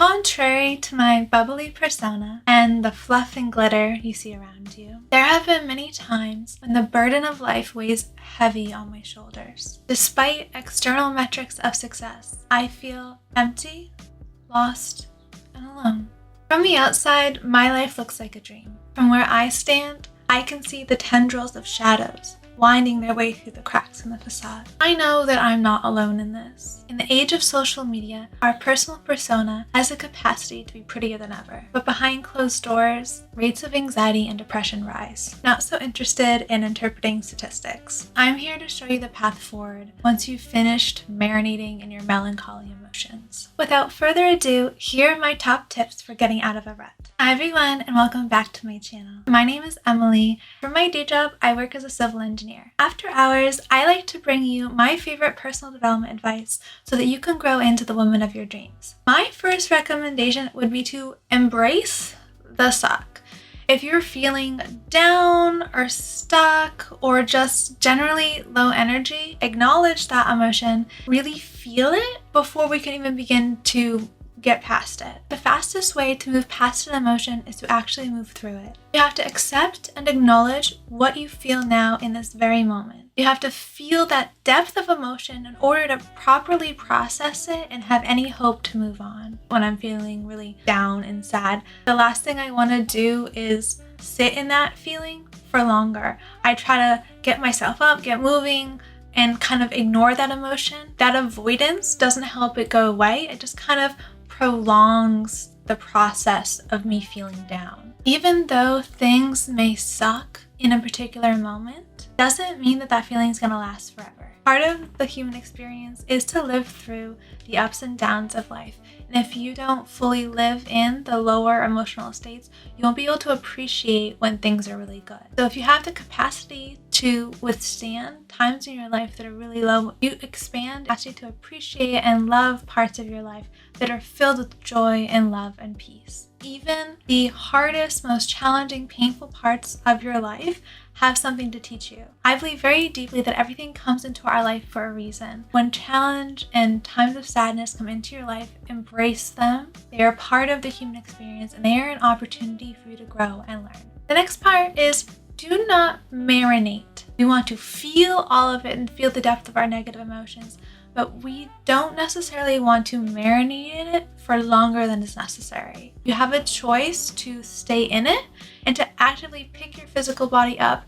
Contrary to my bubbly persona and the fluff and glitter you see around you, there have been many times when the burden of life weighs heavy on my shoulders. Despite external metrics of success, I feel empty, lost, and alone. From the outside, my life looks like a dream. From where I stand, I can see the tendrils of shadows winding their way through the cracks in the facade. I know that I'm not alone in this. In the age of social media, our personal persona has the capacity to be prettier than ever. But behind closed doors, rates of anxiety and depression rise. Not so interested in interpreting statistics. I'm here to show you the path forward once you've finished marinating in your melancholy emotions. Without further ado, here are my top tips for getting out of a rut. Hi everyone, and welcome back to my channel. My name is Emily. For my day job, I work as a civil engineer. After hours, I like to bring you my favorite personal development advice so that you can grow into the woman of your dreams. My first recommendation would be to embrace the suck. If you're feeling down or stuck or just generally low energy, acknowledge that emotion, really feel it before we can even begin to get past it. The fastest way to move past an emotion is to actually move through it. You have to accept and acknowledge what you feel now in this very moment. You have to feel that depth of emotion in order to properly process it and have any hope to move on. When I'm feeling really down and sad, the last thing I want to do is sit in that feeling for longer. I try to get myself up, get moving, and kind of ignore that emotion. That avoidance doesn't help it go away. It just kind of prolongs the process of me feeling down. Even though things may suck in a particular moment, doesn't mean that that feeling is going to last forever. Part of the human experience is to live through the ups and downs of life. And if you don't fully live in the lower emotional states, you won't be able to appreciate when things are really good. So if you have the capacity to withstand times in your life that are really low, you expand capacity to appreciate and love parts of your life that are filled with joy and love and peace. Even the hardest, most challenging, painful parts of your life have something to teach you. I believe very deeply that everything comes into our life for a reason. When challenge and times of sadness come into your life, embrace them. They are part of the human experience and they are an opportunity for you to grow and learn. The next part is do not marinate. We want to feel all of it and feel the depth of our negative emotions, but we don't necessarily want to marinate in it for longer than is necessary. You have a choice to stay in it and to actively pick your physical body up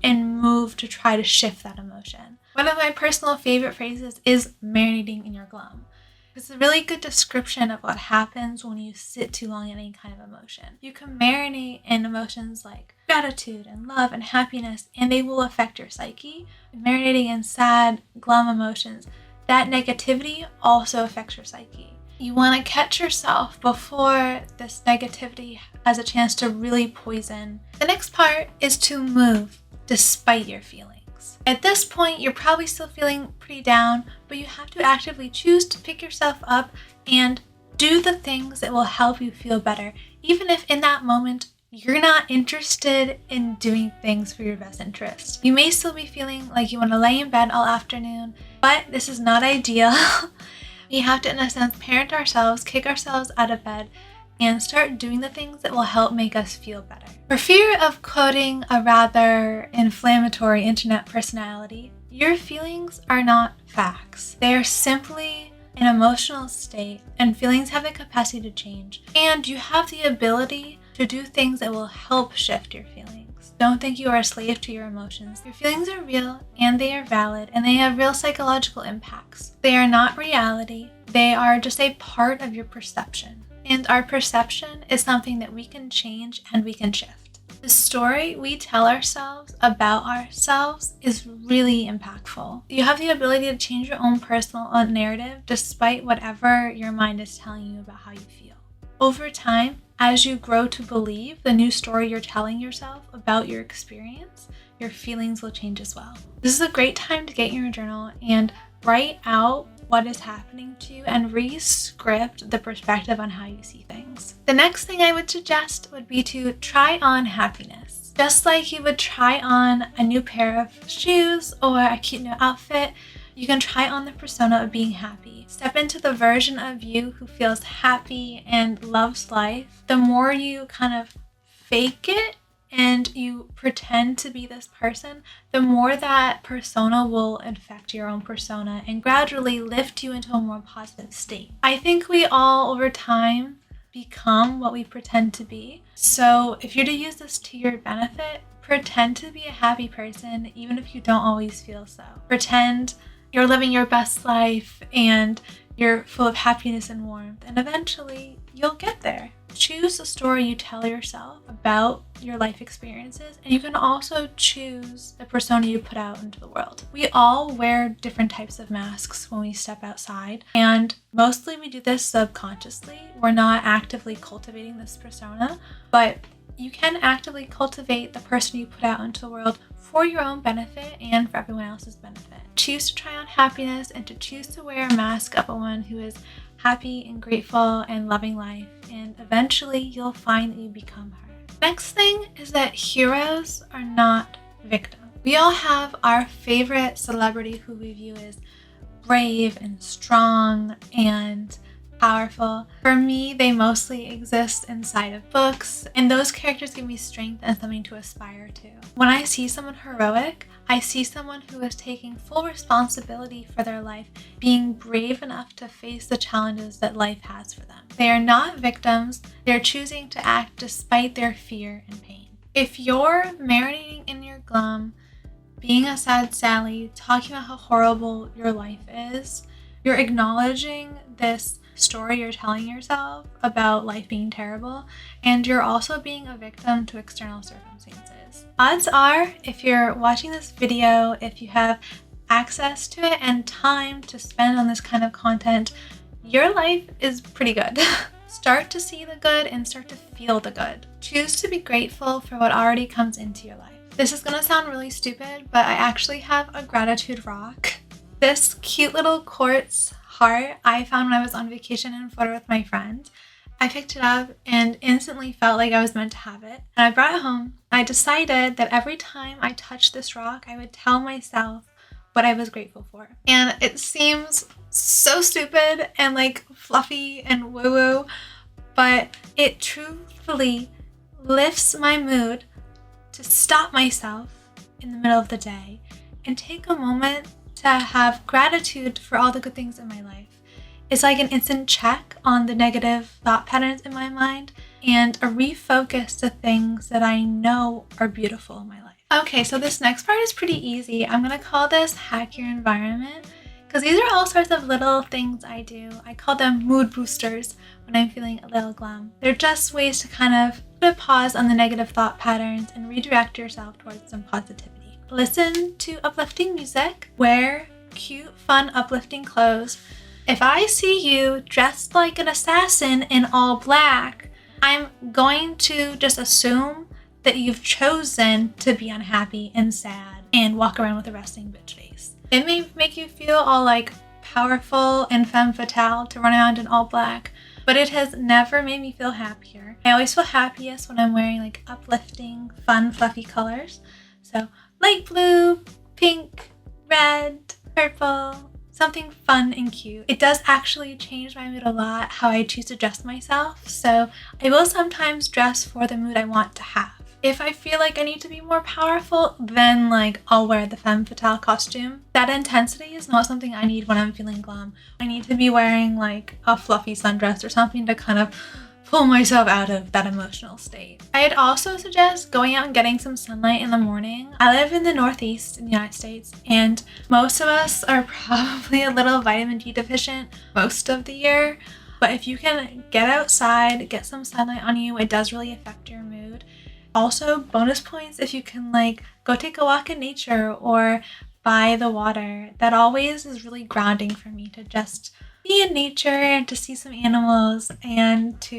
and move to try to shift that emotion. One of my personal favorite phrases is marinating in your glum. It's a really good description of what happens when you sit too long in any kind of emotion. You can marinate in emotions like gratitude and love and happiness, and they will affect your psyche. Marinating in sad, glum emotions, that negativity also affects your psyche. You want to catch yourself before this negativity has a chance to really poison. The next part is to move despite your feelings. At this point, you're probably still feeling pretty down, but you have to actively choose to pick yourself up and do the things that will help you feel better, even if in that moment you're not interested in doing things for your best interest. You may still be feeling like you want to lay in bed all afternoon, but this is not ideal. We have to, in a sense, parent ourselves, kick ourselves out of bed, and start doing the things that will help make us feel better. For fear of quoting a rather inflammatory internet personality, your feelings are not facts. They are simply an emotional state, and feelings have the capacity to change. And you have the ability to do things that will help shift your feelings. Don't think you are a slave to your emotions. Your feelings are real and they are valid and they have real psychological impacts. They are not reality. They are just a part of your perception. And our perception is something that we can change and we can shift. The story we tell ourselves about ourselves is really impactful. You have the ability to change your own personal narrative despite whatever your mind is telling you about how you feel. Over time, as you grow to believe the new story you're telling yourself about your experience, your feelings will change as well. This is a great time to get in your journal and write out what is happening to you and re-script the perspective on how you see things. The next thing I would suggest would be to try on happiness. Just like you would try on a new pair of shoes or a cute new outfit, you can try on the persona of being happy. Step into the version of you who feels happy and loves life. The more you kind of fake it and you pretend to be this person, the more that persona will infect your own persona and gradually lift you into a more positive state. I think we all over time become what we pretend to be. So if you're to use this to your benefit, pretend to be a happy person even if you don't always feel so. Pretend you're living your best life and you're full of happiness and warmth, and eventually you'll get there. Choose the story you tell yourself about your life experiences, and you can also choose the persona you put out into the world. We all wear different types of masks when we step outside, and mostly we do this subconsciously. We're not actively cultivating this persona, but you can actively cultivate the person you put out into the world for your own benefit and for everyone else's benefit. Choose to try on happiness and to choose to wear a mask of a woman who is happy and grateful and loving life, and eventually you'll find that you become her. Next thing is that heroes are not victims. We all have our favorite celebrity who we view as brave and strong and powerful. For me, they mostly exist inside of books, and those characters give me strength and something to aspire to. When I see someone heroic, I see someone who is taking full responsibility for their life, being brave enough to face the challenges that life has for them. They are not victims, they're choosing to act despite their fear and pain. If you're marinating in your glum, being a sad Sally, talking about how horrible your life is, you're acknowledging this story you're telling yourself about life being terrible, and you're also being a victim to external circumstances. Odds are, if you're watching this video, if you have access to it and time to spend on this kind of content, your life is pretty good. Start to see the good and start to feel the good. Choose to be grateful for what already comes into your life. This is gonna sound really stupid, but I actually have a gratitude rock. This cute little quartz heart I found when I was on vacation in Florida with my friend. I picked it up and instantly felt like I was meant to have it. And I brought it home. I decided that every time I touched this rock, I would tell myself what I was grateful for. And it seems so stupid and like fluffy and woo-woo, but it truthfully lifts my mood to stop myself in the middle of the day and take a moment to have gratitude for all the good things in my life. It's like an instant check on the negative thought patterns in my mind and a refocus to things that I know are beautiful in my life. Okay, so this next part is pretty easy. I'm gonna call this Hack Your Environment because these are all sorts of little things I do. I call them mood boosters when I'm feeling a little glum. They're just ways to kind of put a pause on the negative thought patterns and redirect yourself towards some positivity. Listen to uplifting music, wear cute, fun, uplifting clothes. If I see you dressed like an assassin in all black, I'm going to just assume that you've chosen to be unhappy and sad and walk around with a resting bitch face. It may make you feel all like powerful and femme fatale to run around in all black, but it has never made me feel happier. I always feel happiest when I'm wearing like uplifting, fun, fluffy colors. So light blue, pink, red, purple, something fun and cute. It does actually change my mood a lot how I choose to dress myself, so I will sometimes dress for the mood I want to have. If I feel like I need to be more powerful, then like I'll wear the femme fatale costume. That intensity is not something I need when I'm feeling glum. I need to be wearing like a fluffy sundress or something to kind of pull myself out of that emotional state. I'd also suggest going out and getting some sunlight in the morning. I live in the Northeast in the United States, and most of us are probably a little vitamin D deficient most of the year. But if you can get outside, get some sunlight on you, it does really affect your mood. Also, bonus points if you can like go take a walk in nature or by the water. That always is really grounding for me to just be in nature and to see some animals and to,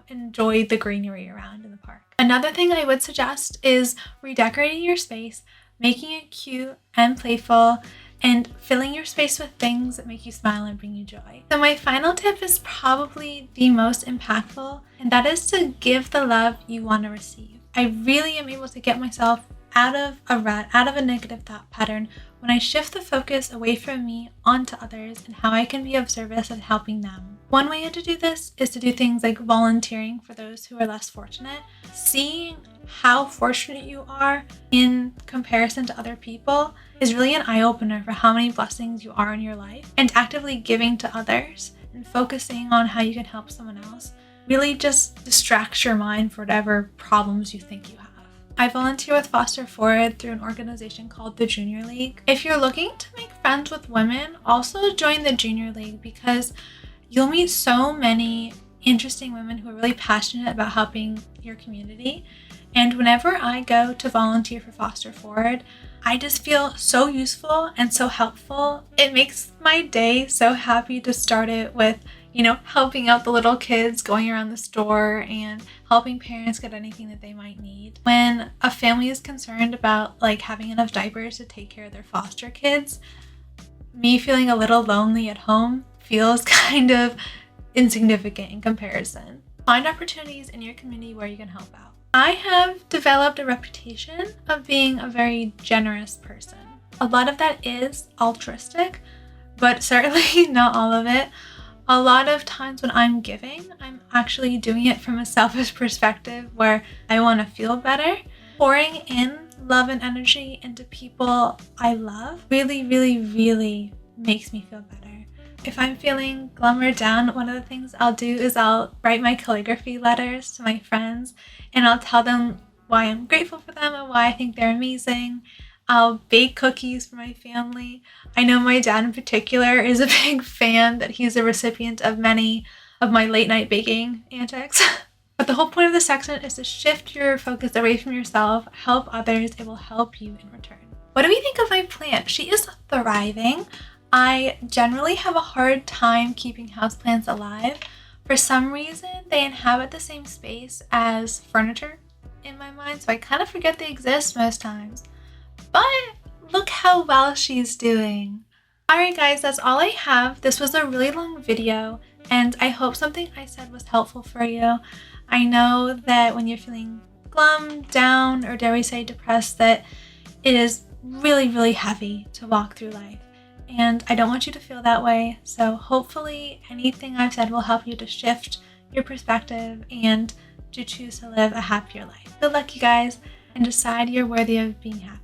enjoy the greenery around in the park. Another thing I would suggest is redecorating your space, making it cute and playful, and filling your space with things that make you smile and bring you joy. So my final tip is probably the most impactful, and that is to give the love you want to receive. I really am able to get myself out of a rut, out of a negative thought pattern, when I shift the focus away from me onto others and how I can be of service and helping them. One way to do this is to do things like volunteering for those who are less fortunate. Seeing how fortunate you are in comparison to other people is really an eye-opener for how many blessings you are in your life, and actively giving to others and focusing on how you can help someone else really just distracts your mind for whatever problems you think you have. I volunteer with Foster Forward through an organization called the Junior League. If you're looking to make friends with women, also join the Junior League, because you'll meet so many interesting women who are really passionate about helping your community. And whenever I go to volunteer for Foster Forward, I just feel so useful and so helpful. It makes my day so happy to start it with, helping out the little kids, going around the store and helping parents get anything that they might need. When a family is concerned about having enough diapers to take care of their foster kids, me feeling a little lonely at home feels kind of insignificant in comparison. Find opportunities in your community where you can help out. I have developed a reputation of being a very generous person. A lot of that is altruistic, but certainly not all of it. A lot of times when I'm giving, I'm actually doing it from a selfish perspective where I want to feel better. Pouring in love and energy into people I love really, really, really makes me feel better. If I'm feeling glum or down, one of the things I'll do is I'll write my calligraphy letters to my friends, and I'll tell them why I'm grateful for them and why I think they're amazing. I'll bake cookies for my family. I know my dad in particular is a big fan, that he's a recipient of many of my late night baking antics. But the whole point of this section is to shift your focus away from yourself, help others, it will help you in return. What do we think of my plant? She is thriving. I generally have a hard time keeping houseplants alive. For some reason, they inhabit the same space as furniture in my mind, so I kind of forget they exist most times. But look how well she's doing. Alright guys, that's all I have. This was a really long video, and I hope something I said was helpful for you. I know that when you're feeling glum, down, or dare we say depressed, that it is really, really heavy to walk through life. And I don't want you to feel that way. So hopefully anything I've said will help you to shift your perspective and to choose to live a happier life. Good luck, you guys, and decide you're worthy of being happy.